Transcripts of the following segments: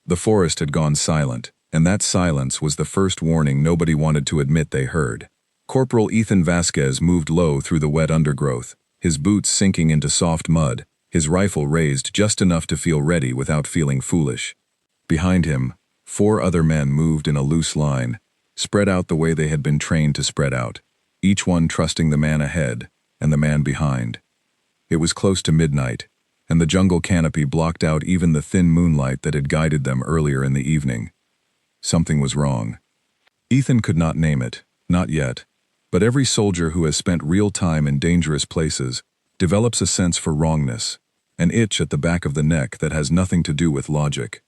The forest had gone silent, and that silence was the first warning nobody wanted to admit they heard. Corporal Ethan Vasquez moved low through the wet undergrowth, his boots sinking into soft mud, his rifle raised just enough to feel ready without feeling foolish. Behind him, 4 other men moved in a loose line, spread out the way they had been trained to spread out, each one trusting the man ahead and the man behind. It was close to midnight, and the jungle canopy blocked out even the thin moonlight that had guided them earlier in the evening. Something was wrong. Ethan could not name it, not yet, but every soldier who has spent real time in dangerous places develops a sense for wrongness, an itch at the back of the neck that has nothing to do with logic.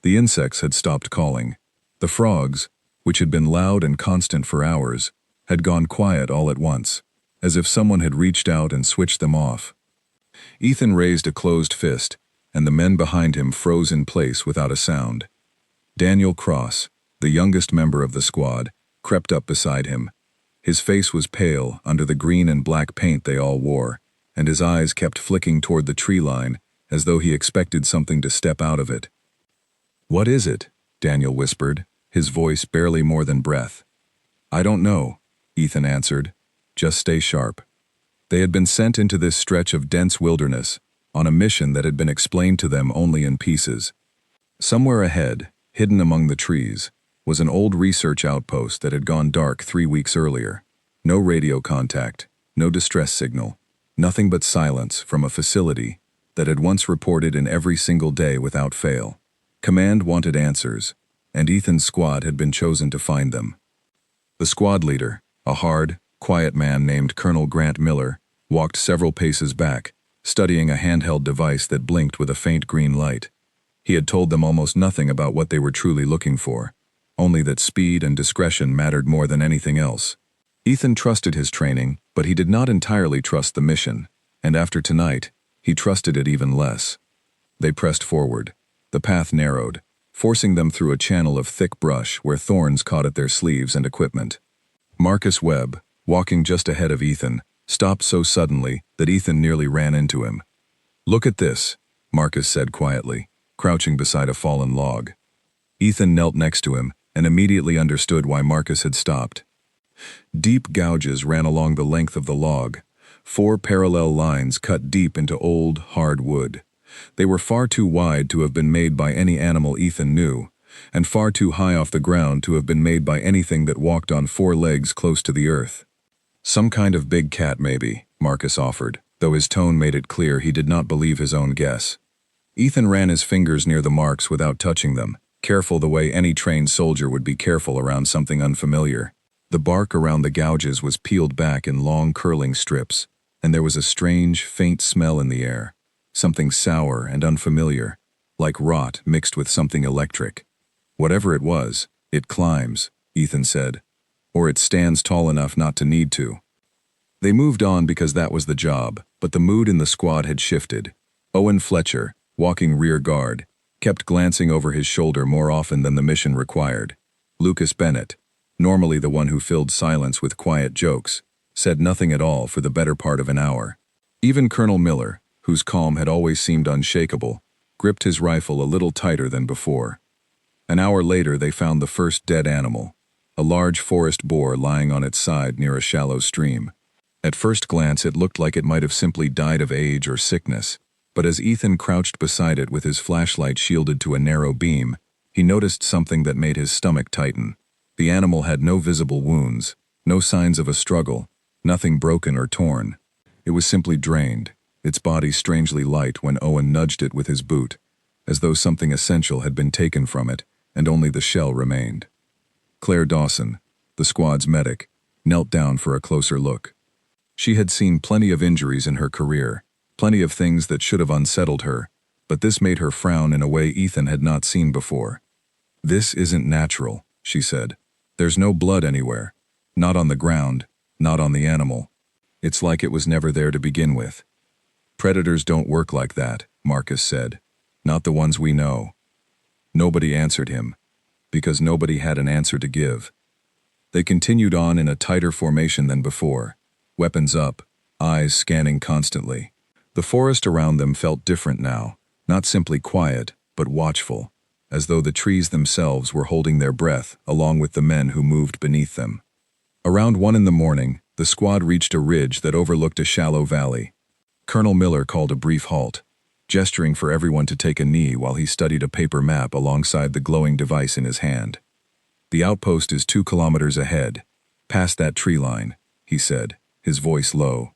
The insects had stopped calling. The frogs, which had been loud and constant for hours, had gone quiet all at once, as if someone had reached out and switched them off. Ethan raised a closed fist, and the men behind him froze in place without a sound. Daniel Cross, the youngest member of the squad, crept up beside him. His face was pale under the green and black paint they all wore, and his eyes kept flicking toward the tree line as though he expected something to step out of it. "What is it?" Daniel whispered, his voice barely more than breath. "I don't know," Ethan answered. "Just stay sharp." They had been sent into this stretch of dense wilderness, on a mission that had been explained to them only in pieces. Somewhere ahead, hidden among the trees, was an old research outpost that had gone dark 3 weeks earlier. No radio contact, no distress signal, nothing but silence from a facility that had once reported in every single day without fail. Command wanted answers, and Ethan's squad had been chosen to find them. The squad leader, a hard, quiet man named Colonel Grant Miller, walked several paces back, studying a handheld device that blinked with a faint green light. He had told them almost nothing about what they were truly looking for, only that speed and discretion mattered more than anything else. Ethan trusted his training, but he did not entirely trust the mission, and after tonight, he trusted it even less. They pressed forward. The path narrowed, forcing them through a channel of thick brush where thorns caught at their sleeves and equipment. Marcus Webb, walking just ahead of Ethan, stopped so suddenly that Ethan nearly ran into him. "Look at this," Marcus said quietly, crouching beside a fallen log. Ethan knelt next to him and immediately understood why Marcus had stopped. Deep gouges ran along the length of the log, 4 parallel lines cut deep into old, hard wood. They were far too wide to have been made by any animal Ethan knew, and far too high off the ground to have been made by anything that walked on 4 legs close to the earth. "Some kind of big cat, maybe," Marcus offered, though his tone made it clear he did not believe his own guess. Ethan ran his fingers near the marks without touching them, careful the way any trained soldier would be careful around something unfamiliar. The bark around the gouges was peeled back in long curling strips, and there was a strange, faint smell in the air, something sour and unfamiliar, like rot mixed with something electric. "Whatever it was, it climbs," Ethan said, "or it stands tall enough not to need to." They moved on because that was the job, but the mood in the squad had shifted. Owen Fletcher, walking rear guard, kept glancing over his shoulder more often than the mission required. Lucas Bennett, normally the one who filled silence with quiet jokes, said nothing at all for the better part of an hour. Even Colonel Miller, whose calm had always seemed unshakable, gripped his rifle a little tighter than before. An hour later they found the first dead animal, a large forest boar lying on its side near a shallow stream. At first glance it looked like it might have simply died of age or sickness, but as Ethan crouched beside it with his flashlight shielded to a narrow beam, he noticed something that made his stomach tighten. The animal had no visible wounds, no signs of a struggle, nothing broken or torn. It was simply drained, its body strangely light when Owen nudged it with his boot, as though something essential had been taken from it and only the shell remained. Claire Dawson, the squad's medic, knelt down for a closer look. She had seen plenty of injuries in her career, plenty of things that should have unsettled her, but this made her frown in a way Ethan had not seen before. "This isn't natural," she said. "There's no blood anywhere. Not on the ground, not on the animal. It's like it was never there to begin with." "Predators don't work like that," Marcus said. "Not the ones we know." Nobody answered him, because nobody had an answer to give. They continued on in a tighter formation than before, weapons up, eyes scanning constantly. The forest around them felt different now, not simply quiet, but watchful. as though the trees themselves were holding their breath along with the men who moved beneath them. Around 1 in the morning, the squad reached a ridge that overlooked a shallow valley. Colonel Miller called a brief halt, gesturing for everyone to take a knee while he studied a paper map alongside the glowing device in his hand. "The outpost is 2 kilometers ahead, past that tree line," he said, his voice low.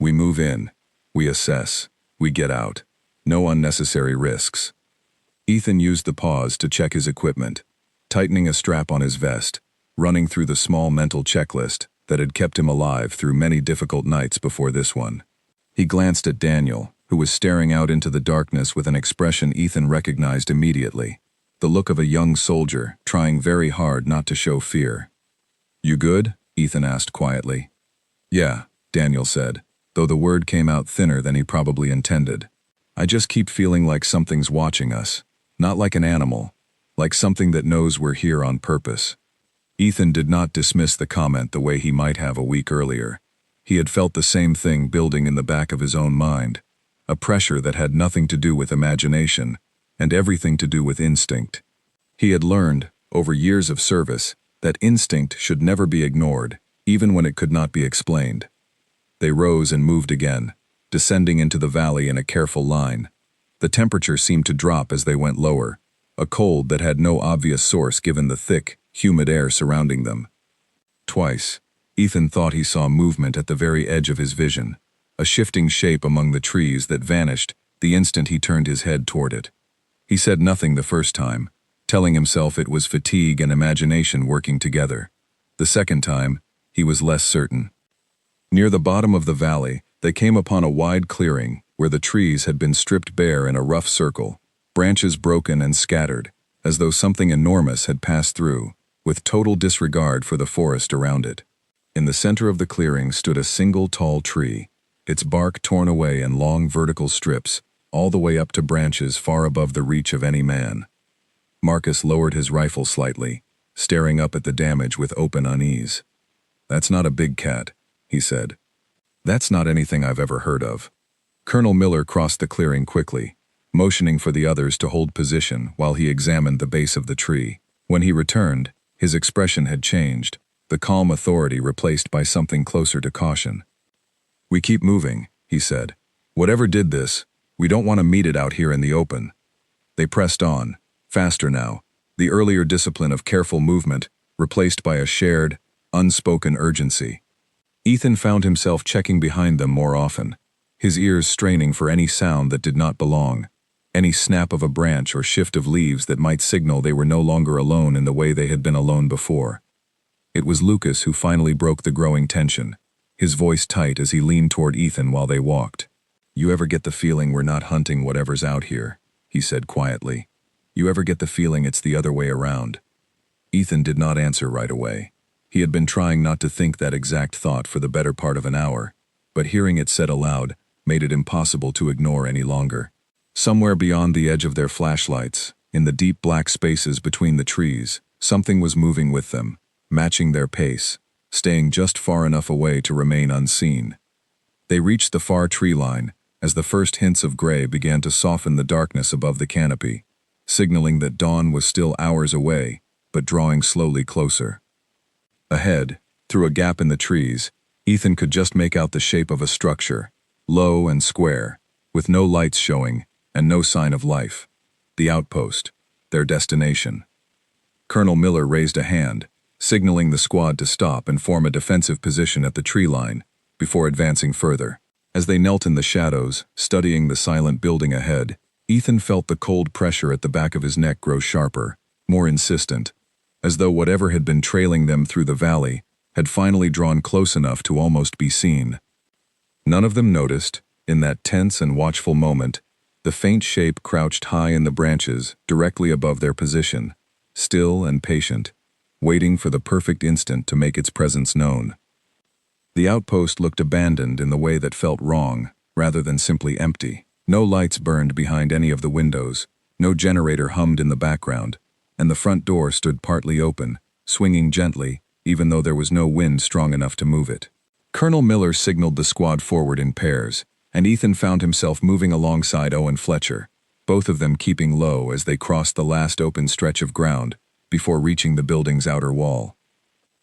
"We move in, we assess, we get out. No unnecessary risks." Ethan used the pause to check his equipment, tightening a strap on his vest, running through the small mental checklist that had kept him alive through many difficult nights before this one. He glanced at Daniel, who was staring out into the darkness with an expression Ethan recognized immediately, the look of a young soldier trying very hard not to show fear. "You good?" Ethan asked quietly. "Yeah," Daniel said, though the word came out thinner than he probably intended. "I just keep feeling like something's watching us. Not like an animal, like something that knows we're here on purpose." Ethan did not dismiss the comment the way he might have a week earlier. He had felt the same thing building in the back of his own mind, a pressure that had nothing to do with imagination and everything to do with instinct. He had learned, over years of service, that instinct should never be ignored, even when it could not be explained. They rose and moved again, descending into the valley in a careful line. The temperature seemed to drop as they went lower, a cold that had no obvious source given the thick, humid air surrounding them. Twice, Ethan thought he saw movement at the very edge of his vision, a shifting shape among the trees that vanished the instant he turned his head toward it. He said nothing the first time, telling himself it was fatigue and imagination working together. The second time, he was less certain. Near the bottom of the valley, they came upon a wide clearing where the trees had been stripped bare in a rough circle, branches broken and scattered, as though something enormous had passed through, with total disregard for the forest around it. In the center of the clearing stood a single tall tree, its bark torn away in long vertical strips, all the way up to branches far above the reach of any man. Marcus lowered his rifle slightly, staring up at the damage with open unease. "That's not a big cat," he said. "That's not anything I've ever heard of." Colonel Miller crossed the clearing quickly, motioning for the others to hold position while he examined the base of the tree. When he returned, his expression had changed, the calm authority replaced by something closer to caution. "We keep moving," he said. "Whatever did this, we don't want to meet it out here in the open." They pressed on, faster now, the earlier discipline of careful movement replaced by a shared, unspoken urgency. Ethan found himself checking behind them more often, his ears straining for any sound that did not belong, any snap of a branch or shift of leaves that might signal they were no longer alone in the way they had been alone before. It was Lucas who finally broke the growing tension, his voice tight as he leaned toward Ethan while they walked. "You ever get the feeling we're not hunting whatever's out here?" he said quietly. "You ever get the feeling it's the other way around?" Ethan did not answer right away. He had been trying not to think that exact thought for the better part of an hour, but hearing it said aloud made it impossible to ignore any longer. Somewhere beyond the edge of their flashlights, in the deep black spaces between the trees, something was moving with them, matching their pace, staying just far enough away to remain unseen. They reached the far tree line as the first hints of gray began to soften the darkness above the canopy, signaling that dawn was still hours away, but drawing slowly closer. Ahead, through a gap in the trees, Ethan could just make out the shape of a structure, low and square, with no lights showing and no sign of life. The outpost, their destination. Colonel Miller raised a hand, signaling the squad to stop and form a defensive position at the tree line before advancing further. As they knelt in the shadows, studying the silent building ahead, Ethan felt the cold pressure at the back of his neck grow sharper, more insistent, as though whatever had been trailing them through the valley had finally drawn close enough to almost be seen. None of them noticed, in that tense and watchful moment, the faint shape crouched high in the branches directly above their position, still and patient, waiting for the perfect instant to make its presence known. The outpost looked abandoned in the way that felt wrong, rather than simply empty. No lights burned behind any of the windows, no generator hummed in the background, and the front door stood partly open, swinging gently, even though there was no wind strong enough to move it. Colonel Miller signaled the squad forward in pairs, and Ethan found himself moving alongside Owen Fletcher, both of them keeping low as they crossed the last open stretch of ground before reaching the building's outer wall.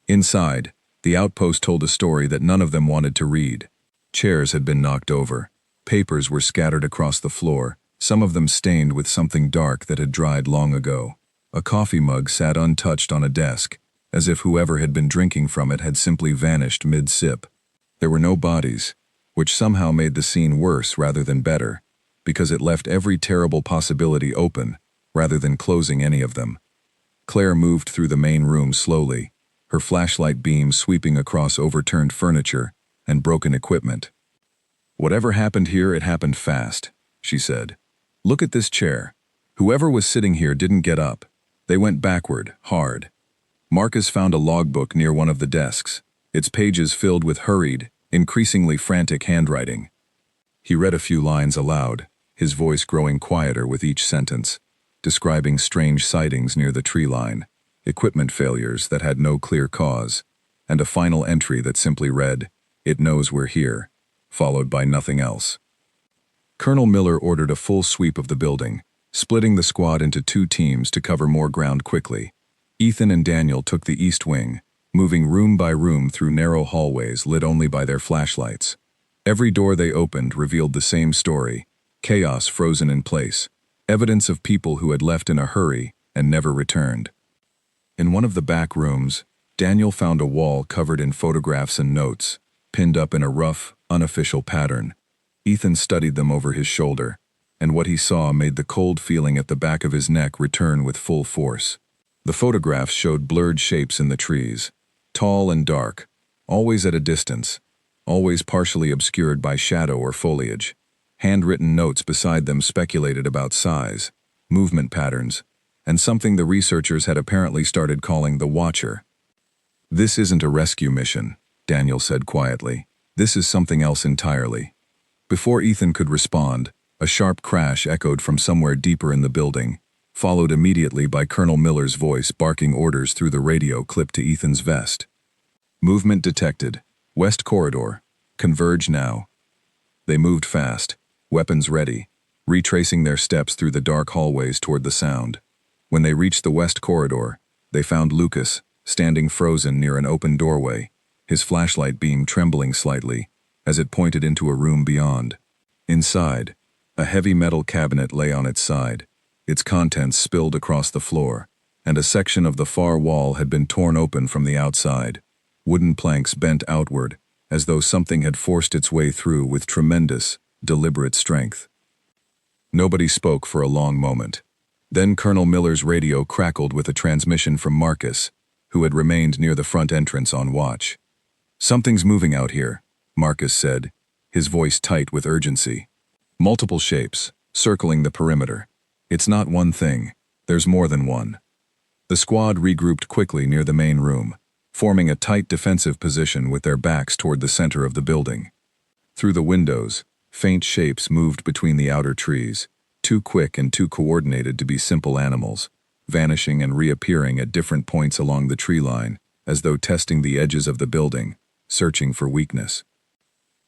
Inside, the outpost told a story that none of them wanted to read. Chairs had been knocked over. Papers were scattered across the floor, some of them stained with something dark that had dried long ago. A coffee mug sat untouched on a desk, as if whoever had been drinking from it had simply vanished mid-sip. There were no bodies, which somehow made the scene worse rather than better, because it left every terrible possibility open, rather than closing any of them. Claire moved through the main room slowly, her flashlight beam sweeping across overturned furniture and broken equipment. "Whatever happened here, it happened fast," she said. "Look at this chair. Whoever was sitting here didn't get up. They went backward, hard." Marcus found a logbook near one of the desks, its pages filled with hurried, increasingly frantic handwriting. He read a few lines aloud, his voice growing quieter with each sentence, describing strange sightings near the tree line, equipment failures that had no clear cause, and a final entry that simply read, "It knows we're here," followed by nothing else. Colonel Miller ordered a full sweep of the building, splitting the squad into 2 teams to cover more ground quickly. Ethan and Daniel took the east wing, moving room by room through narrow hallways lit only by their flashlights. Every door they opened revealed the same story: chaos frozen in place, evidence of people who had left in a hurry and never returned. In one of the back rooms, Daniel found a wall covered in photographs and notes, pinned up in a rough, unofficial pattern. Ethan studied them over his shoulder, and what he saw made the cold feeling at the back of his neck return with full force. The photographs showed blurred shapes in the trees, tall and dark, always at a distance, always partially obscured by shadow or foliage. Handwritten notes beside them speculated about size, movement patterns, and something the researchers had apparently started calling the Watcher. "This isn't a rescue mission," Daniel said quietly. "This is something else entirely." Before Ethan could respond, a sharp crash echoed from somewhere deeper in the building, followed immediately by Colonel Miller's voice barking orders through the radio clipped to Ethan's vest. "Movement detected. West corridor. Converge now." They moved fast, weapons ready, retracing their steps through the dark hallways toward the sound. When they reached the west corridor, they found Lucas, standing frozen near an open doorway, his flashlight beam trembling slightly as it pointed into a room beyond. Inside, a heavy metal cabinet lay on its side, its contents spilled across the floor, and a section of the far wall had been torn open from the outside. Wooden planks bent outward, as though something had forced its way through with tremendous, deliberate strength. Nobody spoke for a long moment. Then Colonel Miller's radio crackled with a transmission from Marcus, who had remained near the front entrance on watch. "Something's moving out here," Marcus said, his voice tight with urgency. "Multiple shapes, circling the perimeter. It's not one thing, there's more than one." The squad regrouped quickly near the main room, forming a tight defensive position with their backs toward the center of the building. Through the windows, faint shapes moved between the outer trees, too quick and too coordinated to be simple animals, vanishing and reappearing at different points along the tree line, as though testing the edges of the building, searching for weakness.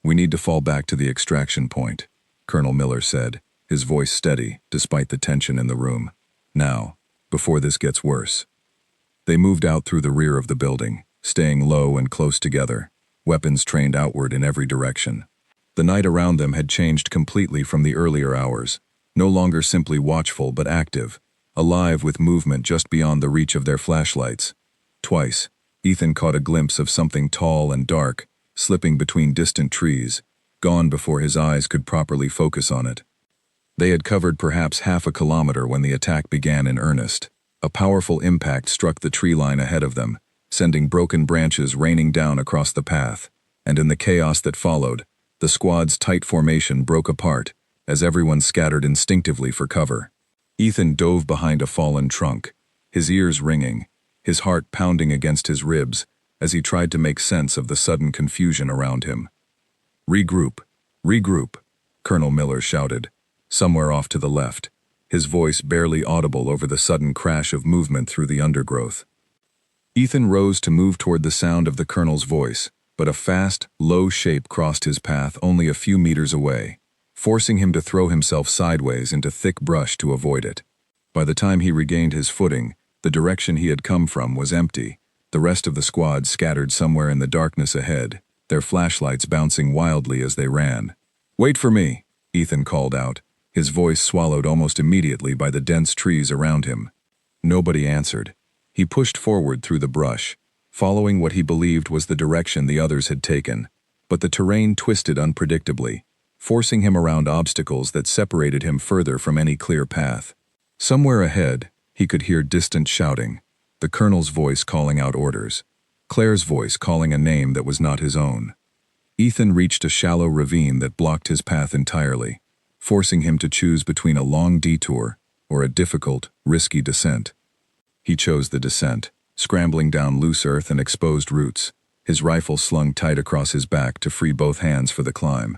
"We need to fall back to the extraction point," Colonel Miller said, his voice steady despite the tension in the room. "Now, before this gets worse." They moved out through the rear of the building, staying low and close together, weapons trained outward in every direction. The night around them had changed completely from the earlier hours, no longer simply watchful but active, alive with movement just beyond the reach of their flashlights. Twice, Ethan caught a glimpse of something tall and dark, slipping between distant trees, gone before his eyes could properly focus on it. They had covered perhaps half a kilometer when the attack began in earnest. A powerful impact struck the tree line ahead of them, sending broken branches raining down across the path, and in the chaos that followed, the squad's tight formation broke apart as everyone scattered instinctively for cover. Ethan dove behind a fallen trunk, his ears ringing, his heart pounding against his ribs as he tried to make sense of the sudden confusion around him. "Regroup, regroup," Colonel Miller shouted, somewhere off to the left, his voice barely audible over the sudden crash of movement through the undergrowth. Ethan rose to move toward the sound of the colonel's voice, but a fast, low shape crossed his path only a few meters away. forcing him to throw himself sideways into thick brush to avoid it. By the time he regained his footing, the direction he had come from was empty, the rest of the squad scattered somewhere in the darkness ahead, their flashlights bouncing wildly as they ran. "Wait for me," Ethan called out, his voice swallowed almost immediately by the dense trees around him. Nobody answered. He pushed forward through the brush, following what he believed was the direction the others had taken, but the terrain twisted unpredictably, forcing him around obstacles that separated him further from any clear path. Somewhere ahead, he could hear distant shouting, the colonel's voice calling out orders, Claire's voice calling a name that was not his own. Ethan reached a shallow ravine that blocked his path entirely, forcing him to choose between a long detour or a difficult, risky descent. He chose the descent, scrambling down loose earth and exposed roots, his rifle slung tight across his back to free both hands for the climb.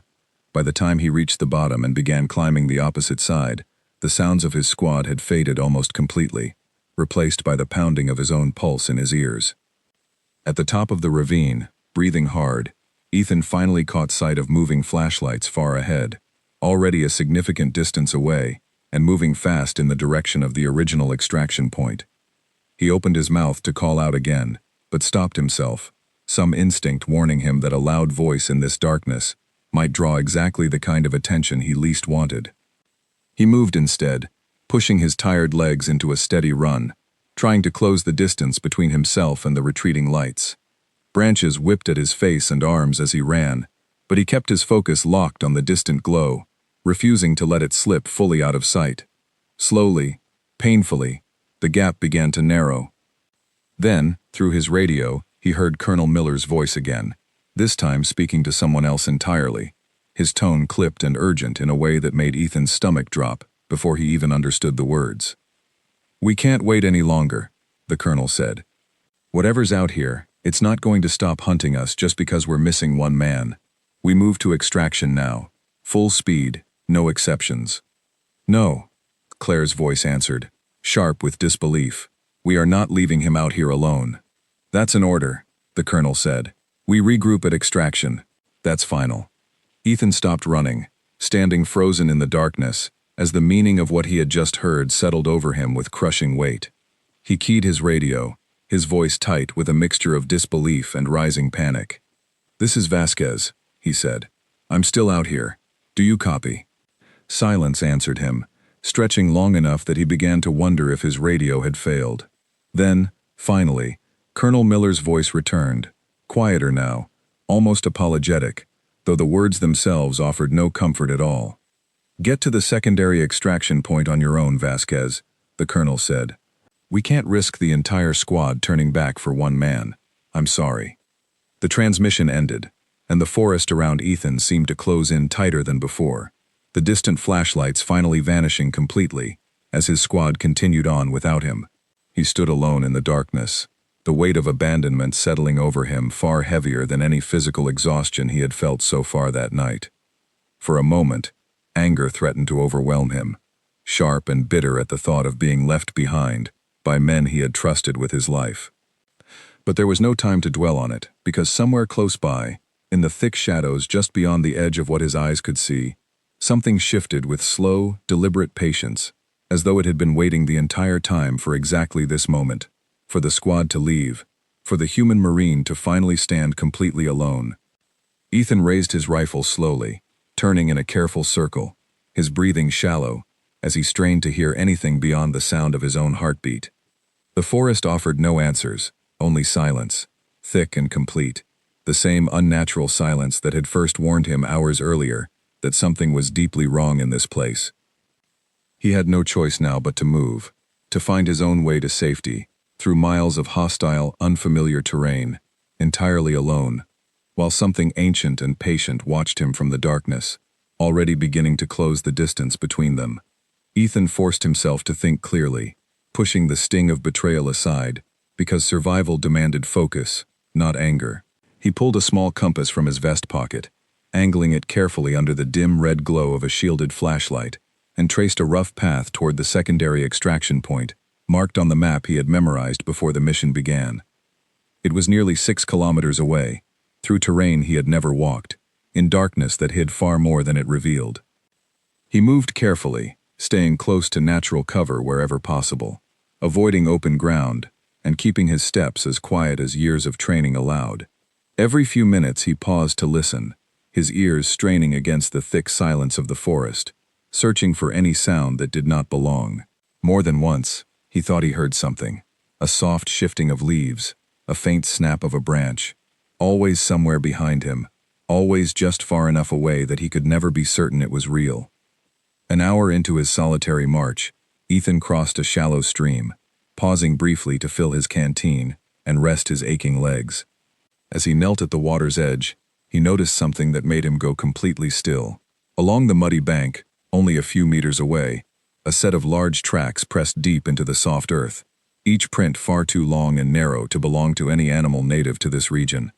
By the time he reached the bottom and began climbing the opposite side, the sounds of his squad had faded almost completely, replaced by the pounding of his own pulse in his ears. At the top of the ravine, breathing hard, Ethan finally caught sight of moving flashlights far ahead, already a significant distance away, and moving fast in the direction of the original extraction point. He opened his mouth to call out again, but stopped himself, some instinct warning him that a loud voice in this darkness might draw exactly the kind of attention he least wanted. He moved instead, pushing his tired legs into a steady run, trying to close the distance between himself and the retreating lights. Branches whipped at his face and arms as he ran, but he kept his focus locked on the distant glow, refusing to let it slip fully out of sight. Slowly, painfully, the gap began to narrow. Then, through his radio, he heard Colonel Miller's voice again, this time speaking to someone else entirely, his tone clipped and urgent in a way that made Ethan's stomach drop before he even understood the words. "We can't wait any longer," the colonel said. "Whatever's out here, it's not going to stop hunting us just because we're missing one man. We move to extraction now. Full speed, no exceptions." "No," Claire's voice answered, sharp with disbelief. "We are not leaving him out here alone." "That's an order," the colonel said. "We regroup at extraction. That's final." Ethan stopped running, standing frozen in the darkness, as the meaning of what he had just heard settled over him with crushing weight. He keyed his radio, his voice tight with a mixture of disbelief and rising panic. "This is Vasquez," he said. "I'm still out here. Do you copy?" Silence answered him, stretching long enough that he began to wonder if his radio had failed. Then, finally, Colonel Miller's voice returned, quieter now, almost apologetic, though the words themselves offered no comfort at all. "Get to the secondary extraction point on your own, Vasquez," the colonel said. "We can't risk the entire squad turning back for one man. I'm sorry." The transmission ended, and the forest around Ethan seemed to close in tighter than before, the distant flashlights finally vanishing completely, as his squad continued on without him. He stood alone in the darkness, the weight of abandonment settling over him far heavier than any physical exhaustion he had felt so far that night. For a moment, anger threatened to overwhelm him, sharp and bitter at the thought of being left behind by men he had trusted with his life. But there was no time to dwell on it, because somewhere close by, in the thick shadows just beyond the edge of what his eyes could see, something shifted with slow, deliberate patience, as though it had been waiting the entire time for exactly this moment, for the squad to leave, for the human marine to finally stand completely alone. Ethan raised his rifle slowly, turning in a careful circle, his breathing shallow, as he strained to hear anything beyond the sound of his own heartbeat. The forest offered no answers, only silence, thick and complete, the same unnatural silence that had first warned him hours earlier that something was deeply wrong in this place. He had no choice now but to move, to find his own way to safety, through miles of hostile, unfamiliar terrain, entirely alone, while something ancient and patient watched him from the darkness, already beginning to close the distance between them. Ethan forced himself to think clearly, pushing the sting of betrayal aside, because survival demanded focus, not anger. He pulled a small compass from his vest pocket, angling it carefully under the dim red glow of a shielded flashlight, and traced a rough path toward the secondary extraction point, marked on the map he had memorized before the mission began. It was nearly 6 kilometers away, through terrain he had never walked, in darkness that hid far more than it revealed. He moved carefully, staying close to natural cover wherever possible, avoiding open ground, and keeping his steps as quiet as years of training allowed. Every few minutes he paused to listen, his ears straining against the thick silence of the forest, searching for any sound that did not belong. More than once, he thought he heard something, a soft shifting of leaves, a faint snap of a branch, always somewhere behind him, always just far enough away that he could never be certain it was real. An hour into his solitary march, Ethan crossed a shallow stream, pausing briefly to fill his canteen and rest his aching legs. As he knelt at the water's edge, he noticed something that made him go completely still. Along the muddy bank, only a few meters away, a set of large tracks pressed deep into the soft earth, each print far too long and narrow to belong to any animal native to this region.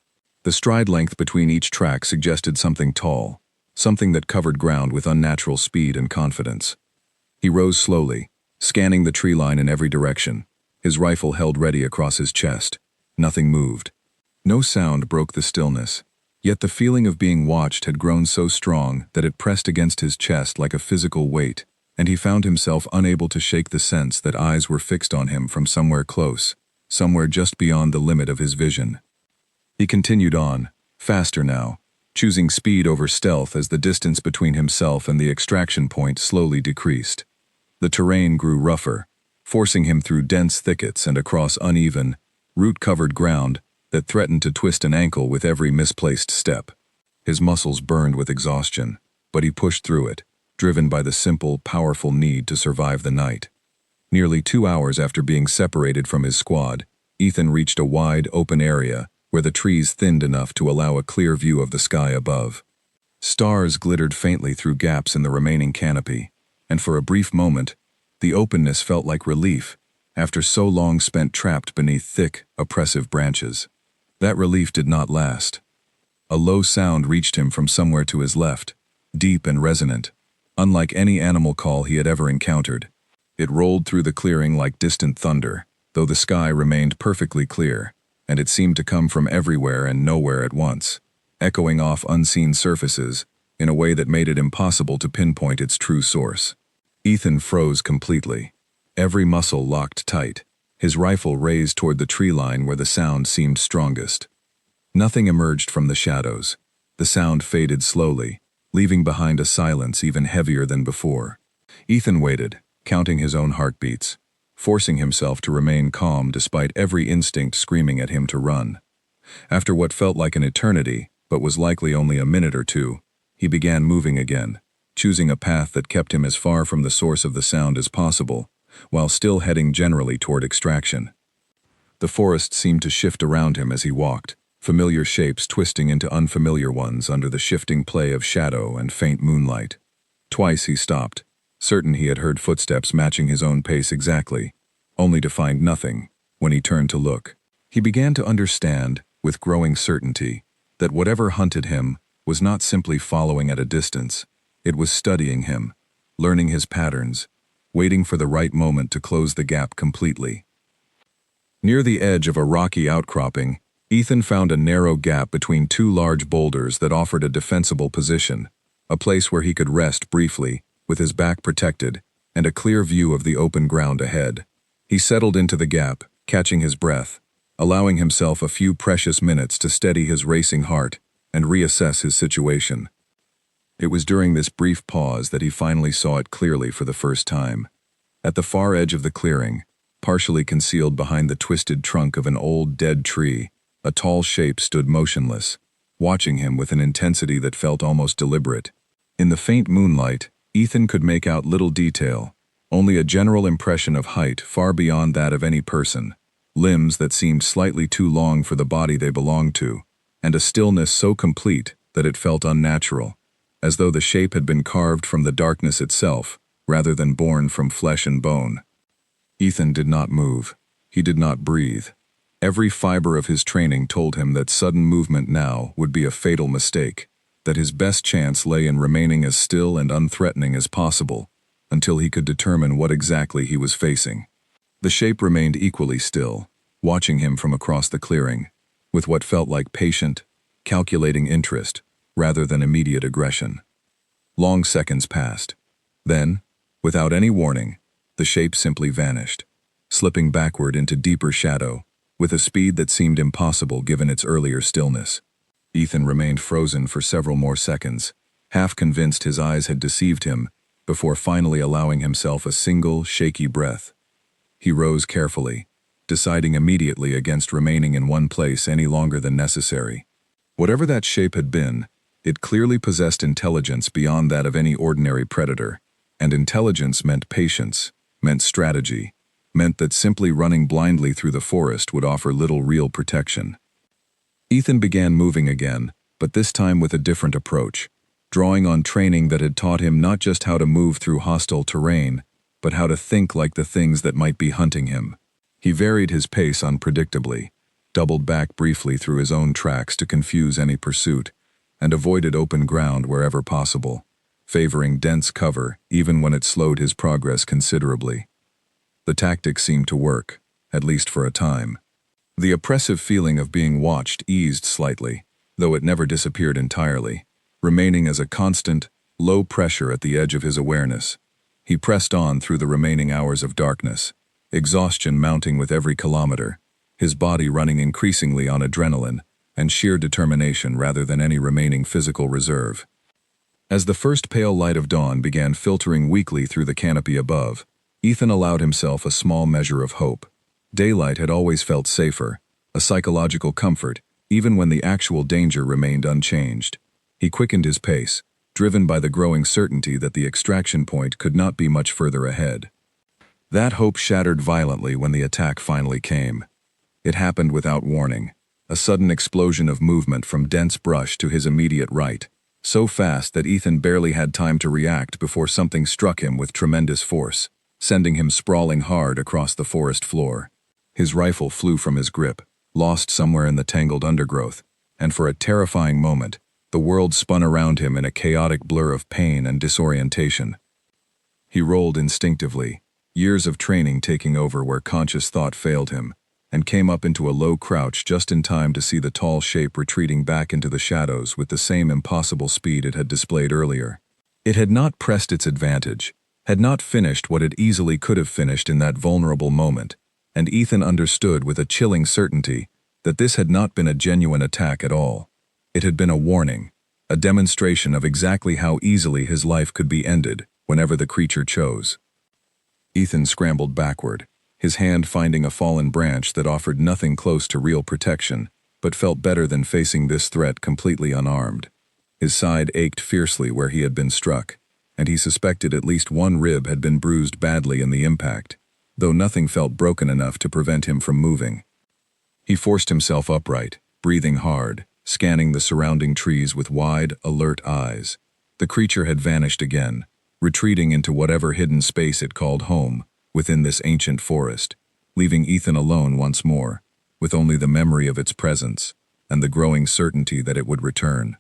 The stride length between each track suggested something tall, something that covered ground with unnatural speed and confidence. He rose slowly, scanning the tree line in every direction, his rifle held ready across his chest. Nothing moved. No sound broke the stillness, yet the feeling of being watched had grown so strong that it pressed against his chest like a physical weight, and he found himself unable to shake the sense that eyes were fixed on him from somewhere close, somewhere just beyond the limit of his vision. He continued on, faster now, choosing speed over stealth as the distance between himself and the extraction point slowly decreased. The terrain grew rougher, forcing him through dense thickets and across uneven, root-covered ground that threatened to twist an ankle with every misplaced step. His muscles burned with exhaustion, but he pushed through it, driven by the simple, powerful need to survive the night. Nearly 2 hours after being separated from his squad, Ethan reached a wide, open area where the trees thinned enough to allow a clear view of the sky above. Stars glittered faintly through gaps in the remaining canopy, and for a brief moment, the openness felt like relief after so long spent trapped beneath thick, oppressive branches. That relief did not last. A low sound reached him from somewhere to his left, deep and resonant, unlike any animal call he had ever encountered. It rolled through the clearing like distant thunder, though the sky remained perfectly clear, and it seemed to come from everywhere and nowhere at once, echoing off unseen surfaces in a way that made it impossible to pinpoint its true source. Ethan froze completely, every muscle locked tight, his rifle raised toward the tree line where the sound seemed strongest. Nothing emerged from the shadows. The sound faded slowly, leaving behind a silence even heavier than before. Ethan waited, counting his own heartbeats, forcing himself to remain calm despite every instinct screaming at him to run. After what felt like an eternity, but was likely only a minute or two, he began moving again, choosing a path that kept him as far from the source of the sound as possible, while still heading generally toward extraction. The forest seemed to shift around him as he walked, familiar shapes twisting into unfamiliar ones under the shifting play of shadow and faint moonlight. Twice he stopped, certain he had heard footsteps matching his own pace exactly, only to find nothing when he turned to look. He began to understand, with growing certainty, that whatever hunted him was not simply following at a distance. It was studying him, learning his patterns, waiting for the right moment to close the gap completely. Near the edge of a rocky outcropping, Ethan found a narrow gap between two large boulders that offered a defensible position, a place where he could rest briefly, with his back protected, and a clear view of the open ground ahead. He settled into the gap, catching his breath, allowing himself a few precious minutes to steady his racing heart and reassess his situation. It was during this brief pause that he finally saw it clearly for the first time. At the far edge of the clearing, partially concealed behind the twisted trunk of an old dead tree, a tall shape stood motionless, watching him with an intensity that felt almost deliberate. In the faint moonlight, Ethan could make out little detail, only a general impression of height far beyond that of any person, limbs that seemed slightly too long for the body they belonged to, and a stillness so complete that it felt unnatural, as though the shape had been carved from the darkness itself, rather than born from flesh and bone. Ethan did not move. He did not breathe. Every fiber of his training told him that sudden movement now would be a fatal mistake, that his best chance lay in remaining as still and unthreatening as possible, until he could determine what exactly he was facing. The shape remained equally still, watching him from across the clearing, with what felt like patient, calculating interest, rather than immediate aggression. Long seconds passed. Then, without any warning, the shape simply vanished, slipping backward into deeper shadow, with a speed that seemed impossible given its earlier stillness. Ethan remained frozen for several more seconds, half convinced his eyes had deceived him, before finally allowing himself a single, shaky breath. He rose carefully, deciding immediately against remaining in one place any longer than necessary. Whatever that shape had been, it clearly possessed intelligence beyond that of any ordinary predator, and intelligence meant patience, meant strategy, meant that simply running blindly through the forest would offer little real protection. Ethan began moving again, but this time with a different approach, drawing on training that had taught him not just how to move through hostile terrain, but how to think like the things that might be hunting him. He varied his pace unpredictably, doubled back briefly through his own tracks to confuse any pursuit, and avoided open ground wherever possible, favoring dense cover even when it slowed his progress considerably. The tactic seemed to work, at least for a time. The oppressive feeling of being watched eased slightly, though it never disappeared entirely, remaining as a constant, low pressure at the edge of his awareness. He pressed on through the remaining hours of darkness, exhaustion mounting with every kilometer, his body running increasingly on adrenaline and sheer determination rather than any remaining physical reserve. As the first pale light of dawn began filtering weakly through the canopy above, Ethan allowed himself a small measure of hope. Daylight had always felt safer, a psychological comfort, even when the actual danger remained unchanged. He quickened his pace, driven by the growing certainty that the extraction point could not be much further ahead. That hope shattered violently when the attack finally came. It happened without warning, a sudden explosion of movement from dense brush to his immediate right, so fast that Ethan barely had time to react before something struck him with tremendous force, sending him sprawling hard across the forest floor. His rifle flew from his grip, lost somewhere in the tangled undergrowth, and for a terrifying moment, the world spun around him in a chaotic blur of pain and disorientation. He rolled instinctively, years of training taking over where conscious thought failed him, and came up into a low crouch just in time to see the tall shape retreating back into the shadows with the same impossible speed it had displayed earlier. It had not pressed its advantage, had not finished what it easily could have finished in that vulnerable moment, and Ethan understood with a chilling certainty that this had not been a genuine attack at all. It had been a warning, a demonstration of exactly how easily his life could be ended whenever the creature chose. Ethan scrambled backward, his hand finding a fallen branch that offered nothing close to real protection, but felt better than facing this threat completely unarmed. His side ached fiercely where he had been struck, and he suspected at least one rib had been bruised badly in the impact, though nothing felt broken enough to prevent him from moving. He forced himself upright, breathing hard, scanning the surrounding trees with wide, alert eyes. The creature had vanished again, retreating into whatever hidden space it called home within this ancient forest, leaving Ethan alone once more, with only the memory of its presence and the growing certainty that it would return.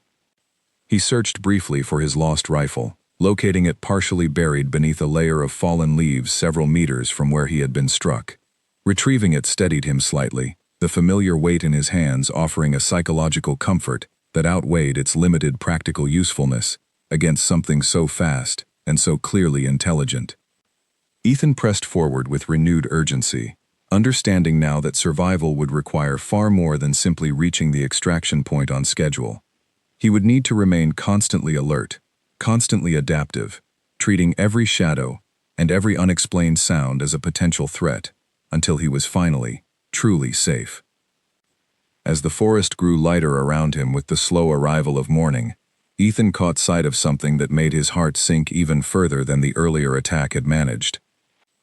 He searched briefly for his lost rifle, locating it partially buried beneath a layer of fallen leaves several meters from where he had been struck. Retrieving it steadied him slightly, the familiar weight in his hands offering a psychological comfort that outweighed its limited practical usefulness against something so fast and so clearly intelligent. Ethan pressed forward with renewed urgency, understanding now that survival would require far more than simply reaching the extraction point on schedule. He would need to remain constantly alert, constantly adaptive, treating every shadow and every unexplained sound as a potential threat, until he was finally, truly safe. As the forest grew lighter around him with the slow arrival of morning, Ethan caught sight of something that made his heart sink even further than the earlier attack had managed.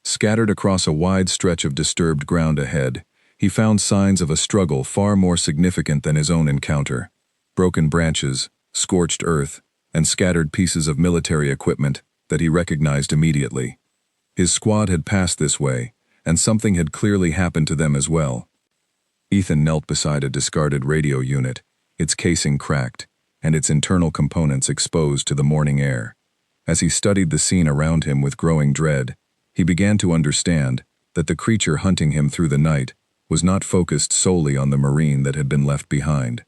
Scattered across a wide stretch of disturbed ground ahead, he found signs of a struggle far more significant than his own encounter. Broken branches, scorched earth, and scattered pieces of military equipment that he recognized immediately. His squad had passed this way, and something had clearly happened to them as well. Ethan knelt beside a discarded radio unit, its casing cracked, and its internal components exposed to the morning air. As he studied the scene around him with growing dread, he began to understand that the creature hunting him through the night was not focused solely on the Marine that had been left behind.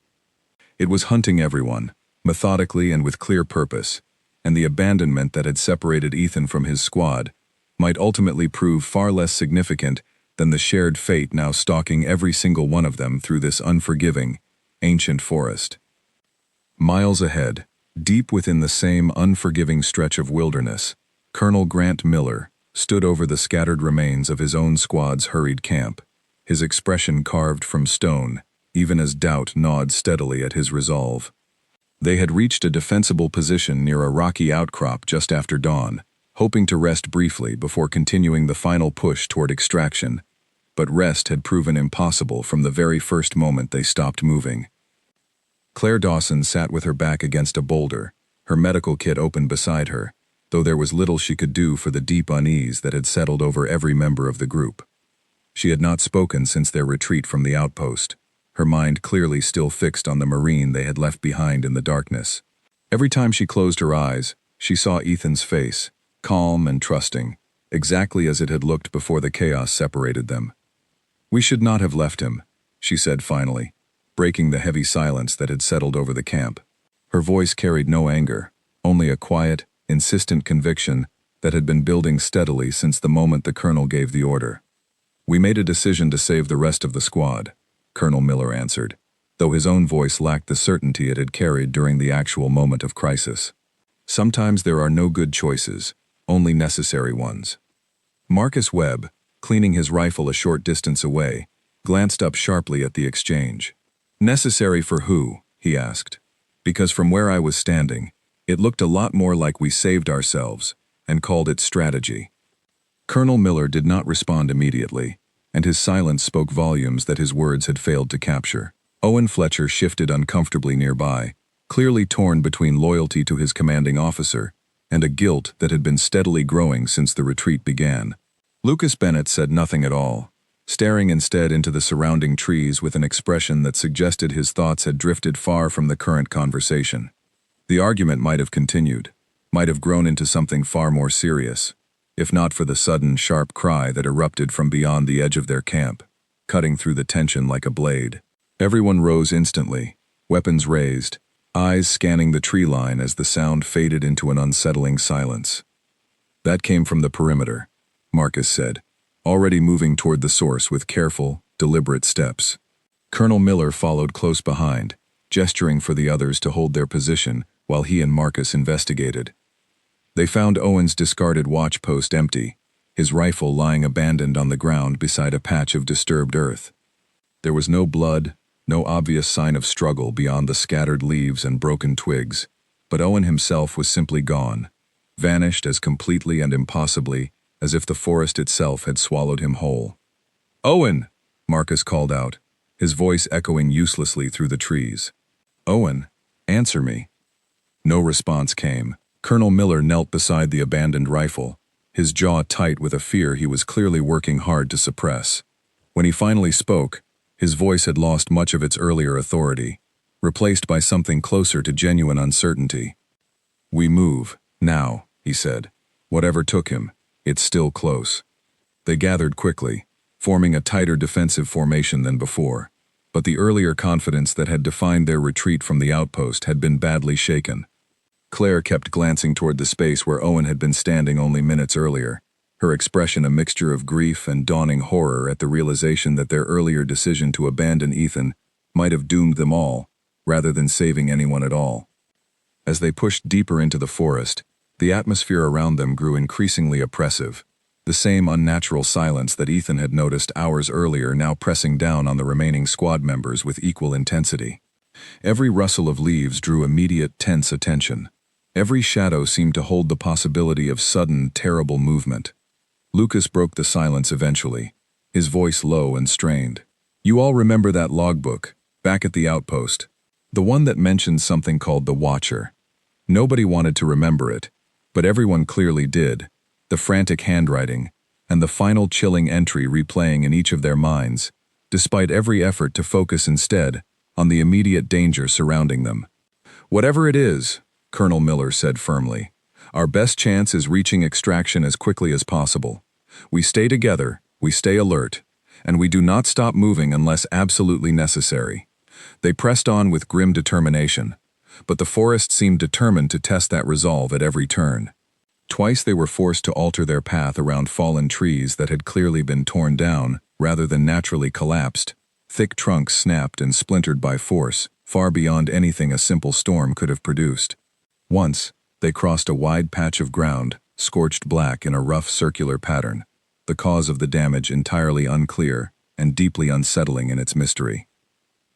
It was hunting everyone, methodically and with clear purpose, and the abandonment that had separated Ethan from his squad might ultimately prove far less significant than the shared fate now stalking every single one of them through this unforgiving, ancient forest. Miles ahead, deep within the same unforgiving stretch of wilderness, Colonel Grant Miller stood over the scattered remains of his own squad's hurried camp, his expression carved from stone, even as doubt gnawed steadily at his resolve. They had reached a defensible position near a rocky outcrop just after dawn, hoping to rest briefly before continuing the final push toward extraction, but rest had proven impossible from the very first moment they stopped moving. Claire Dawson sat with her back against a boulder, her medical kit open beside her, though there was little she could do for the deep unease that had settled over every member of the group. She had not spoken since their retreat from the outpost, her mind clearly still fixed on the Marine they had left behind in the darkness. Every time she closed her eyes, she saw Ethan's face, calm and trusting, exactly as it had looked before the chaos separated them. "We should not have left him," she said finally, breaking the heavy silence that had settled over the camp. Her voice carried no anger, only a quiet, insistent conviction that had been building steadily since the moment the colonel gave the order. "We made a decision to save the rest of the squad," Colonel Miller answered, though his own voice lacked the certainty it had carried during the actual moment of crisis. "Sometimes there are no good choices, only necessary ones." Marcus Webb, cleaning his rifle a short distance away, glanced up sharply at the exchange. "Necessary for who?" he asked. "Because from where I was standing, it looked a lot more like we saved ourselves, and called it strategy." Colonel Miller did not respond immediately, and his silence spoke volumes that his words had failed to capture. Owen Fletcher shifted uncomfortably nearby, clearly torn between loyalty to his commanding officer and a guilt that had been steadily growing since the retreat began. Lucas Bennett said nothing at all, staring instead into the surrounding trees with an expression that suggested his thoughts had drifted far from the current conversation. The argument might have continued, might have grown into something far more serious, if not for the sudden, sharp cry that erupted from beyond the edge of their camp, cutting through the tension like a blade. Everyone rose instantly, weapons raised, eyes scanning the tree line as the sound faded into an unsettling silence. "That came from the perimeter," Marcus said, already moving toward the source with careful, deliberate steps. Colonel Miller followed close behind, gesturing for the others to hold their position while he and Marcus investigated. They found Owen's discarded watch post empty, his rifle lying abandoned on the ground beside a patch of disturbed earth. There was no blood, no obvious sign of struggle beyond the scattered leaves and broken twigs, but Owen himself was simply gone, vanished as completely and impossibly as if the forest itself had swallowed him whole. "Owen!" Marcus called out, his voice echoing uselessly through the trees. "Owen, answer me." No response came. Colonel Miller knelt beside the abandoned rifle, his jaw tight with a fear he was clearly working hard to suppress. When he finally spoke, his voice had lost much of its earlier authority, replaced by something closer to genuine uncertainty. "We move, now," he said. "Whatever took him, it's still close." They gathered quickly, forming a tighter defensive formation than before, but the earlier confidence that had defined their retreat from the outpost had been badly shaken. Claire kept glancing toward the space where Owen had been standing only minutes earlier, her expression a mixture of grief and dawning horror at the realization that their earlier decision to abandon Ethan might have doomed them all, rather than saving anyone at all. As they pushed deeper into the forest, the atmosphere around them grew increasingly oppressive, the same unnatural silence that Ethan had noticed hours earlier now pressing down on the remaining squad members with equal intensity. Every rustle of leaves drew immediate, tense attention. Every shadow seemed to hold the possibility of sudden, terrible movement. Lucas broke the silence eventually, his voice low and strained. "You all remember that logbook, back at the outpost, the one that mentioned something called the Watcher. Nobody wanted to remember it, but everyone clearly did, the frantic handwriting, and the final chilling entry replaying in each of their minds, despite every effort to focus instead on the immediate danger surrounding them. Whatever it is," Colonel Miller said firmly, "our best chance is reaching extraction as quickly as possible. We stay together, we stay alert, and we do not stop moving unless absolutely necessary." They pressed on with grim determination, but the forest seemed determined to test that resolve at every turn. Twice they were forced to alter their path around fallen trees that had clearly been torn down, rather than naturally collapsed. Thick trunks snapped and splintered by force, far beyond anything a simple storm could have produced. Once, they crossed a wide patch of ground, scorched black in a rough circular pattern, the cause of the damage entirely unclear and deeply unsettling in its mystery.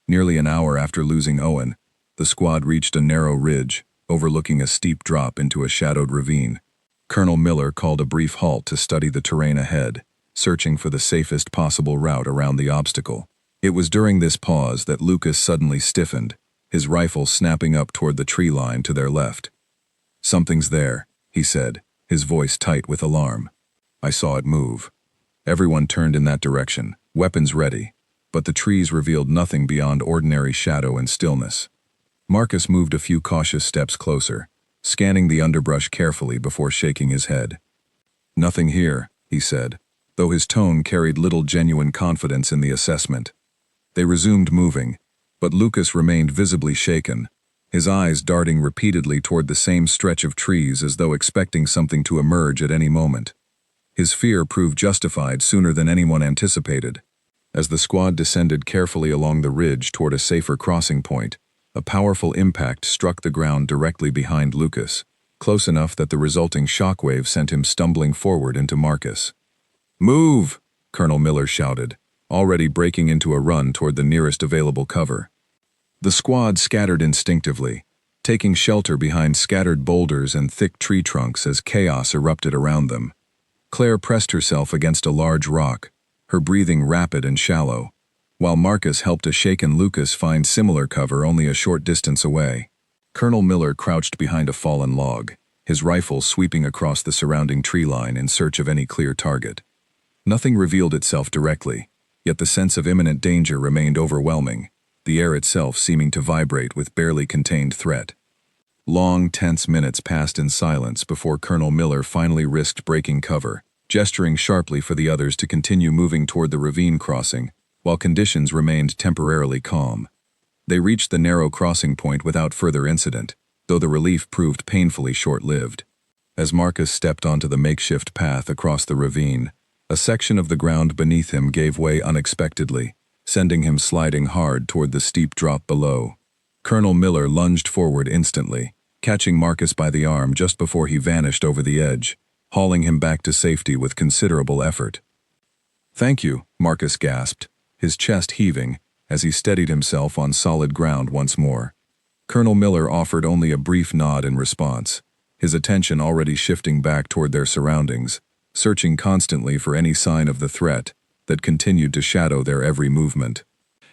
Nearly an hour after losing Owen, the squad reached a narrow ridge, overlooking a steep drop into a shadowed ravine. Colonel Miller called a brief halt to study the terrain ahead, searching for the safest possible route around the obstacle. It was during this pause that Lucas suddenly stiffened, his rifle snapping up toward the tree line to their left. "Something's there," he said, his voice tight with alarm. "I saw it move." Everyone turned in that direction, weapons ready, but the trees revealed nothing beyond ordinary shadow and stillness. Marcus moved a few cautious steps closer, scanning the underbrush carefully before shaking his head. "Nothing here," he said, though his tone carried little genuine confidence in the assessment. They resumed moving, but Lucas remained visibly shaken, his eyes darting repeatedly toward the same stretch of trees as though expecting something to emerge at any moment. His fear proved justified sooner than anyone anticipated. As the squad descended carefully along the ridge toward a safer crossing point, a powerful impact struck the ground directly behind Lucas, close enough that the resulting shockwave sent him stumbling forward into Marcus. "Move!" Colonel Miller shouted, already breaking into a run toward the nearest available cover. The squad scattered instinctively, taking shelter behind scattered boulders and thick tree trunks as chaos erupted around them. Claire pressed herself against a large rock, her breathing rapid and shallow, while Marcus helped a shaken Lucas find similar cover only a short distance away. Colonel Miller crouched behind a fallen log, his rifle sweeping across the surrounding tree line in search of any clear target. Nothing revealed itself directly, yet the sense of imminent danger remained overwhelming, the air itself seeming to vibrate with barely contained threat. Long, tense minutes passed in silence before Colonel Miller finally risked breaking cover, gesturing sharply for the others to continue moving toward the ravine crossing, while conditions remained temporarily calm. They reached the narrow crossing point without further incident, though the relief proved painfully short-lived. As Marcus stepped onto the makeshift path across the ravine, a section of the ground beneath him gave way unexpectedly, sending him sliding hard toward the steep drop below. Colonel Miller lunged forward instantly, catching Marcus by the arm just before he vanished over the edge, hauling him back to safety with considerable effort. "Thank you," Marcus gasped, his chest heaving, as he steadied himself on solid ground once more. Colonel Miller offered only a brief nod in response, his attention already shifting back toward their surroundings, searching constantly for any sign of the threat that continued to shadow their every movement.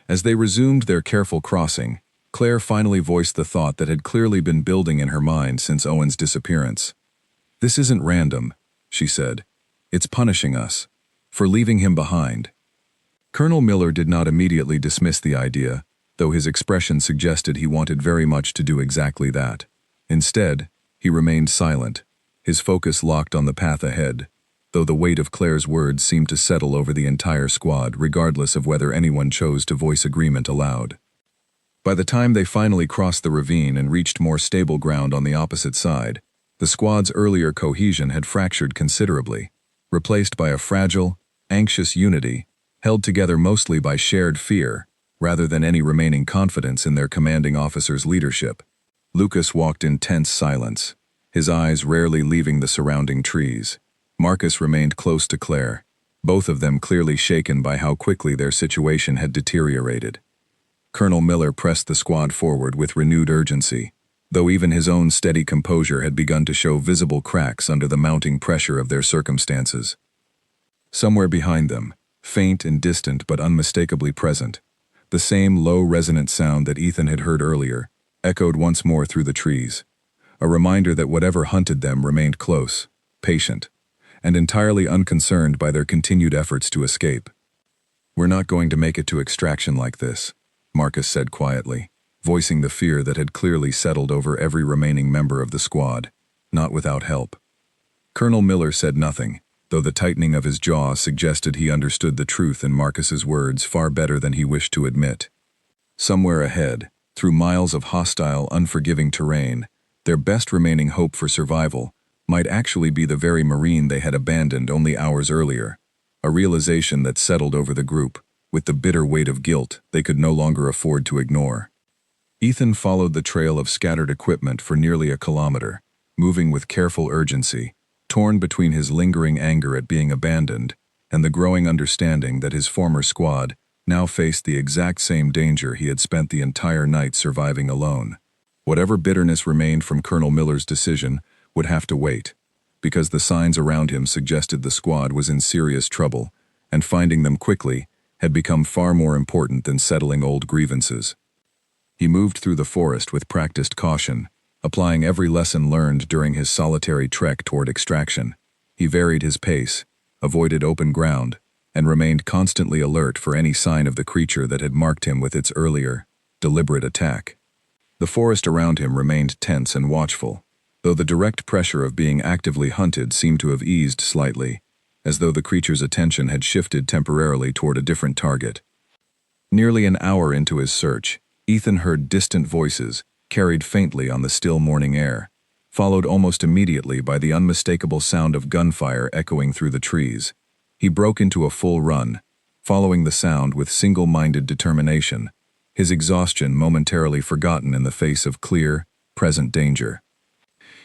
As they resumed their careful crossing, Claire finally voiced the thought that had clearly been building in her mind since Owen's disappearance. "This isn't random," she said. "It's punishing us for leaving him behind." Colonel Miller did not immediately dismiss the idea, though his expression suggested he wanted very much to do exactly that. Instead, he remained silent, his focus locked on the path ahead, though the weight of Claire's words seemed to settle over the entire squad regardless of whether anyone chose to voice agreement aloud. By the time they finally crossed the ravine and reached more stable ground on the opposite side, the squad's earlier cohesion had fractured considerably, replaced by a fragile, anxious unity, held together mostly by shared fear, rather than any remaining confidence in their commanding officer's leadership. Lucas walked in tense silence, his eyes rarely leaving the surrounding trees. Marcus remained close to Claire, both of them clearly shaken by how quickly their situation had deteriorated. Colonel Miller pressed the squad forward with renewed urgency, though even his own steady composure had begun to show visible cracks under the mounting pressure of their circumstances. Somewhere behind them, faint and distant but unmistakably present, the same low resonant sound that Ethan had heard earlier echoed once more through the trees, a reminder that whatever hunted them remained close, patient, and entirely unconcerned by their continued efforts to escape. "We're not going to make it to extraction like this," Marcus said quietly, voicing the fear that had clearly settled over every remaining member of the squad, not without help. Colonel Miller said nothing, though the tightening of his jaw suggested he understood the truth in Marcus's words far better than he wished to admit. Somewhere ahead, Through miles of hostile, unforgiving terrain, their best remaining hope for survival might actually be the very marine they had abandoned only hours earlier, a realization that settled over the group, with the bitter weight of guilt they could no longer afford to ignore. Ethan followed the trail of scattered equipment for nearly a kilometer, moving with careful urgency, torn between his lingering anger at being abandoned and the growing understanding that his former squad now faced the exact same danger he had spent the entire night surviving alone. Whatever bitterness remained from Colonel Miller's decision would have to wait, because the signs around him suggested the squad was in serious trouble, and finding them quickly had become far more important than settling old grievances. He moved through the forest with practiced caution, applying every lesson learned during his solitary trek toward extraction. He varied his pace, avoided open ground, and remained constantly alert for any sign of the creature that had marked him with its earlier, deliberate attack. The forest around him remained tense and watchful, though the direct pressure of being actively hunted seemed to have eased slightly, as though the creature's attention had shifted temporarily toward a different target. Nearly an hour into his search, Ethan heard distant voices, carried faintly on the still morning air, followed almost immediately by the unmistakable sound of gunfire echoing through the trees. He broke into a full run, following the sound with single-minded determination, his exhaustion momentarily forgotten in the face of clear, present danger.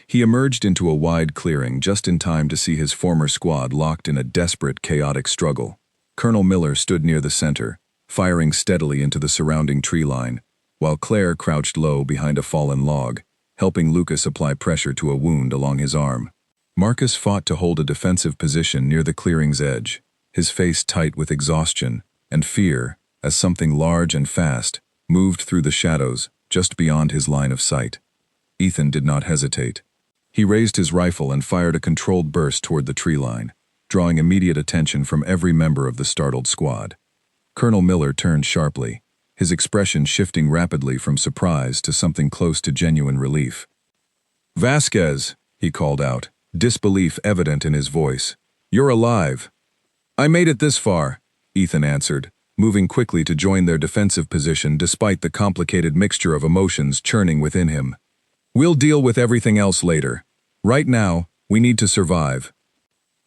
He emerged into a wide clearing just in time to see his former squad locked in a desperate, chaotic struggle. Colonel Miller stood near the center, firing steadily into the surrounding tree line, while Claire crouched low behind a fallen log, helping Lucas apply pressure to a wound along his arm. Marcus fought to hold a defensive position near the clearing's edge, his face tight with exhaustion and fear as something large and fast moved through the shadows just beyond his line of sight. Ethan did not hesitate. He raised his rifle and fired a controlled burst toward the tree line, drawing immediate attention from every member of the startled squad. Colonel Miller turned sharply, his expression shifting rapidly from surprise to something close to genuine relief. "Vasquez," he called out, disbelief evident in his voice. "You're alive." "I made it this far," Ethan answered, moving quickly to join their defensive position despite the complicated mixture of emotions churning within him. "We'll deal with everything else later. Right now, we need to survive."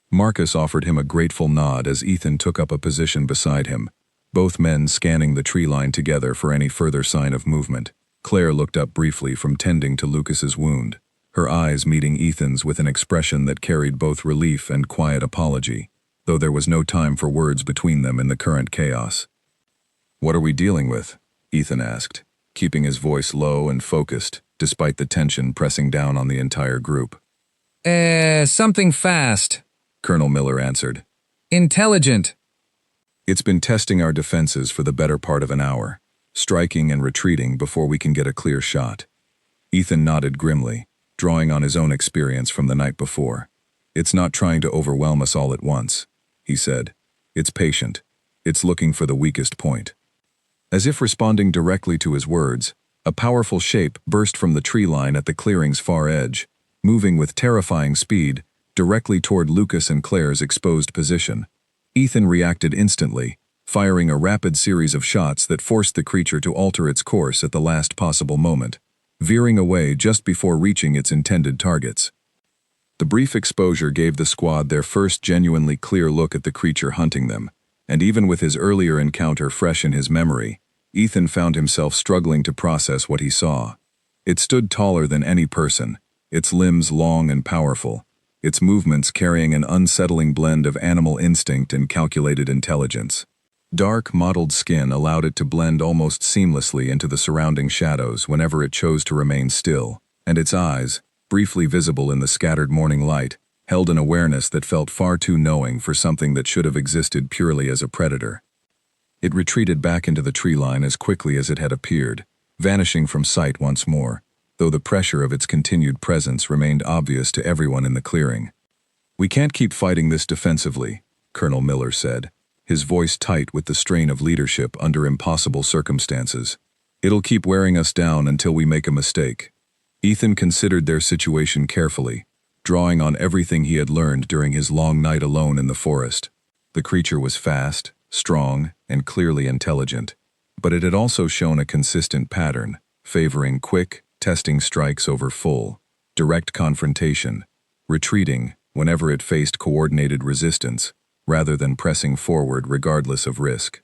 Marcus offered him a grateful nod as Ethan took up a position beside him, both men scanning the tree line together for any further sign of movement. Claire looked up briefly from tending to Lucas's wound, her eyes meeting Ethan's with an expression that carried both relief and quiet apology, though there was no time for words between them in the current chaos. "What are we dealing with?" Ethan asked, keeping his voice low and focused, despite the tension pressing down on the entire group. Something fast," Colonel Miller answered. "Intelligent." "It's been testing our defenses for the better part of an hour, striking and retreating before we can get a clear shot." Ethan nodded grimly, drawing on his own experience from the night before. "It's not trying to overwhelm us all at once," he said. "It's patient. It's looking for the weakest point." As if responding directly to his words, a powerful shape burst from the tree line at the clearing's far edge, moving with terrifying speed directly toward Lucas and Claire's exposed position. Ethan reacted instantly, firing a rapid series of shots that forced the creature to alter its course at the last possible moment, veering away just before reaching its intended targets. The brief exposure gave the squad their first genuinely clear look at the creature hunting them, and even with his earlier encounter fresh in his memory, Ethan found himself struggling to process what he saw. It stood taller than any person, its limbs long and powerful, its movements carrying an unsettling blend of animal instinct and calculated intelligence. Dark, mottled skin allowed it to blend almost seamlessly into the surrounding shadows whenever it chose to remain still, and its eyes, briefly visible in the scattered morning light, held an awareness that felt far too knowing for something that should have existed purely as a predator. It retreated back into the tree line as quickly as it had appeared, vanishing from sight once more, though the pressure of its continued presence remained obvious to everyone in the clearing. "We can't keep fighting this defensively," Colonel Miller said, his voice tight with the strain of leadership under impossible circumstances. "It'll keep wearing us down until we make a mistake." Ethan considered their situation carefully, drawing on everything he had learned during his long night alone in the forest. The creature was fast, strong, and clearly intelligent, but it had also shown a consistent pattern, favoring quick, testing strikes over full, direct confrontation, retreating whenever it faced coordinated resistance, rather than pressing forward regardless of risk.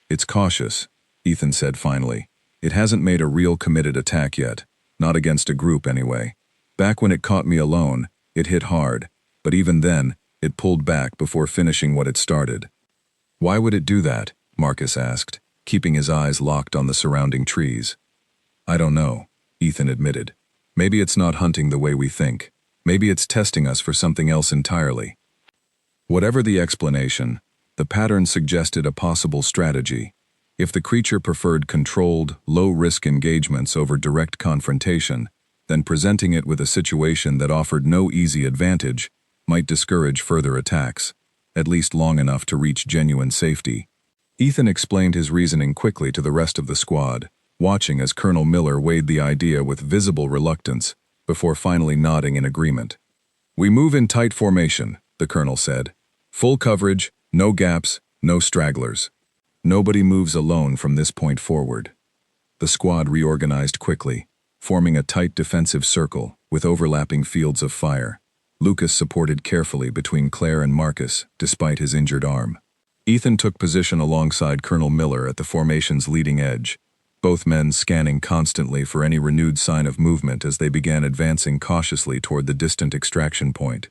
"It's cautious," Ethan said finally. "It hasn't made a real committed attack yet, not against a group anyway. Back when it caught me alone, it hit hard, but even then, it pulled back before finishing what it started." "Why would it do that?" Marcus asked, keeping his eyes locked on the surrounding trees. "I don't know," Ethan admitted. "Maybe it's not hunting the way we think. Maybe it's testing us for something else entirely." Whatever the explanation, the pattern suggested a possible strategy. If the creature preferred controlled, low-risk engagements over direct confrontation, then presenting it with a situation that offered no easy advantage might discourage further attacks, at least long enough to reach genuine safety. Ethan explained his reasoning quickly to the rest of the squad, watching as Colonel Miller weighed the idea with visible reluctance, before finally nodding in agreement. "We move in tight formation," the colonel said. "Full coverage, no gaps, no stragglers. Nobody moves alone from this point forward." The squad reorganized quickly, forming a tight defensive circle with overlapping fields of fire. Lucas supported carefully between Claire and Marcus, despite his injured arm. Ethan took position alongside Colonel Miller at the formation's leading edge, both men scanning constantly for any renewed sign of movement as they began advancing cautiously toward the distant extraction point.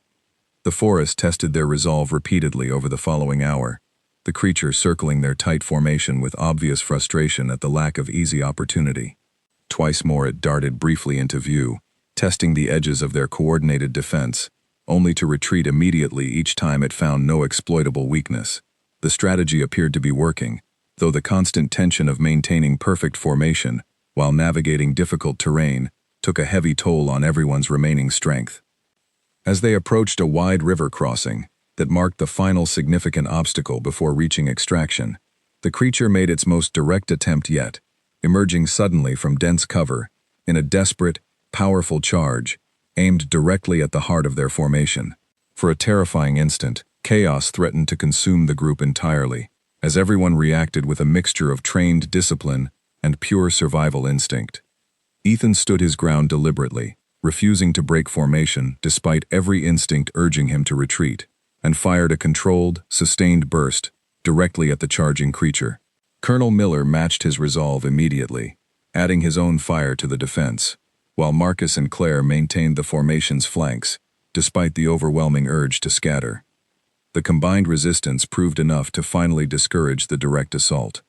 The forest tested their resolve repeatedly over the following hour, the creature circling their tight formation with obvious frustration at the lack of easy opportunity. Twice more it darted briefly into view, testing the edges of their coordinated defense, only to retreat immediately each time it found no exploitable weakness. The strategy appeared to be working, though the constant tension of maintaining perfect formation while navigating difficult terrain took a heavy toll on everyone's remaining strength. As they approached a wide river crossing that marked the final significant obstacle before reaching extraction, the creature made its most direct attempt yet, emerging suddenly from dense cover in a desperate, powerful charge aimed directly at the heart of their formation. For a terrifying instant, chaos threatened to consume the group entirely, as everyone reacted with a mixture of trained discipline and pure survival instinct. Ethan stood his ground deliberately, refusing to break formation despite every instinct urging him to retreat, and fired a controlled, sustained burst directly at the charging creature. Colonel Miller matched his resolve immediately, adding his own fire to the defense, while Marcus and Claire maintained the formation's flanks, despite the overwhelming urge to scatter. The combined resistance proved enough to finally discourage the direct assault.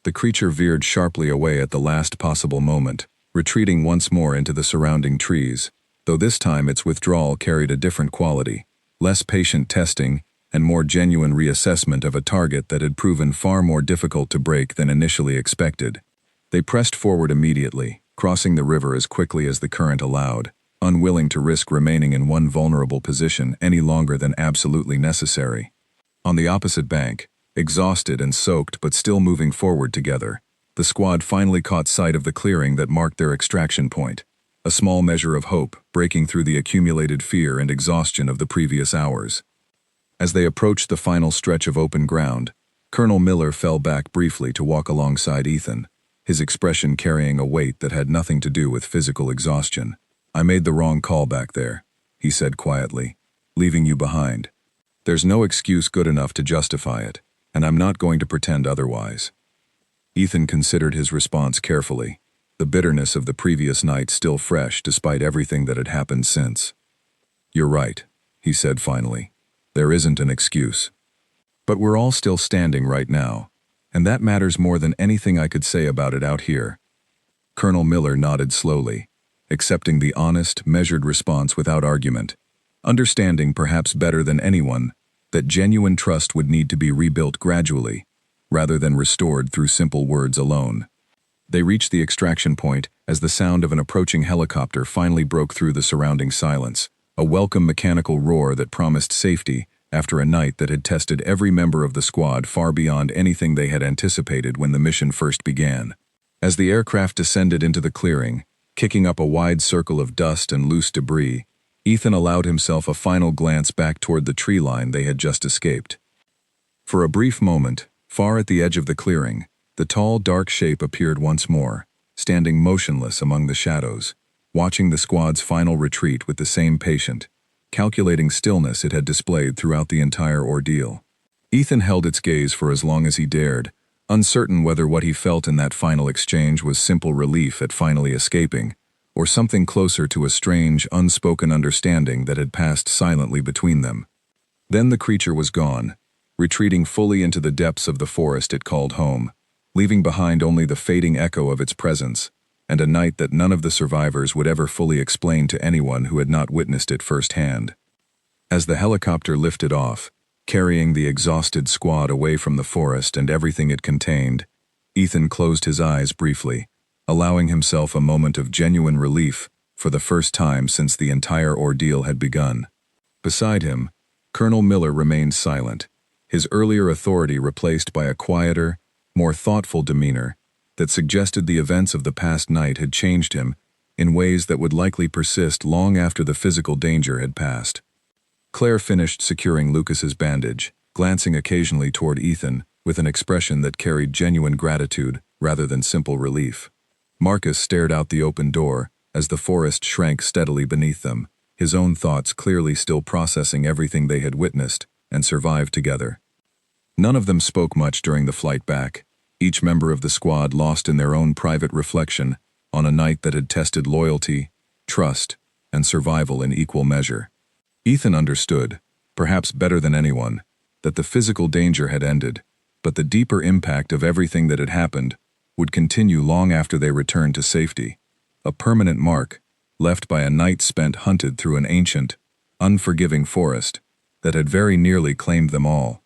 The creature veered sharply away at the last possible moment, retreating once more into the surrounding trees, though this time its withdrawal carried a different quality, less patient testing and more genuine reassessment of a target that had proven far more difficult to break than initially expected. They pressed forward immediately, crossing the river as quickly as the current allowed, unwilling to risk remaining in one vulnerable position any longer than absolutely necessary. On the opposite bank, exhausted and soaked but still moving forward together, the squad finally caught sight of the clearing that marked their extraction point, a small measure of hope breaking through the accumulated fear and exhaustion of the previous hours. As they approached the final stretch of open ground, Colonel Miller fell back briefly to walk alongside Ethan, his expression carrying a weight that had nothing to do with physical exhaustion. "I made the wrong call back there," he said quietly, "leaving you behind. There's no excuse good enough to justify it, and I'm not going to pretend otherwise." Ethan considered his response carefully, the bitterness of the previous night still fresh despite everything that had happened since. "You're right," he said finally. "There isn't an excuse. But we're all still standing right now, and that matters more than anything I could say about it out here." Colonel Miller nodded slowly, accepting the honest, measured response without argument, understanding perhaps better than anyone that genuine trust would need to be rebuilt gradually, rather than restored through simple words alone. They reached the extraction point as the sound of an approaching helicopter finally broke through the surrounding silence, a welcome mechanical roar that promised safety after a night that had tested every member of the squad far beyond anything they had anticipated when the mission first began. As the aircraft descended into the clearing, kicking up a wide circle of dust and loose debris, Ethan allowed himself a final glance back toward the tree line they had just escaped. For a brief moment, far at the edge of the clearing, the tall, dark shape appeared once more, standing motionless among the shadows, watching the squad's final retreat with the same patient, calculating stillness it had displayed throughout the entire ordeal. Ethan held its gaze for as long as he dared, uncertain whether what he felt in that final exchange was simple relief at finally escaping, or something closer to a strange, unspoken understanding that had passed silently between them. Then the creature was gone, retreating fully into the depths of the forest it called home, leaving behind only the fading echo of its presence, and a night that none of the survivors would ever fully explain to anyone who had not witnessed it firsthand. As the helicopter lifted off, carrying the exhausted squad away from the forest and everything it contained, Ethan closed his eyes briefly, allowing himself a moment of genuine relief for the first time since the entire ordeal had begun. Beside him, Colonel Miller remained silent, his earlier authority replaced by a quieter, more thoughtful demeanor that suggested the events of the past night had changed him in ways that would likely persist long after the physical danger had passed. Claire finished securing Lucas's bandage, glancing occasionally toward Ethan with an expression that carried genuine gratitude rather than simple relief. Marcus stared out the open door as the forest shrank steadily beneath them, his own thoughts clearly still processing everything they had witnessed and survived together. None of them spoke much during the flight back, each member of the squad lost in their own private reflection on a night that had tested loyalty, trust, and survival in equal measure. Ethan understood, perhaps better than anyone, that the physical danger had ended, but the deeper impact of everything that had happened would continue long after they returned to safety, a permanent mark left by a night spent hunted through an ancient, unforgiving forest that had very nearly claimed them all.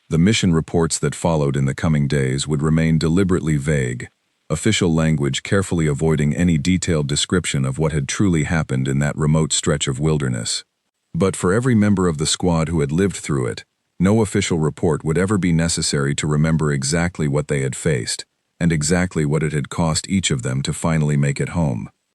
The mission reports that followed in the coming days would remain deliberately vague, official language carefully avoiding any detailed description of what had truly happened in that remote stretch of wilderness. But for every member of the squad who had lived through it, no official report would ever be necessary to remember exactly what they had faced, and exactly what it had cost each of them to finally make it home.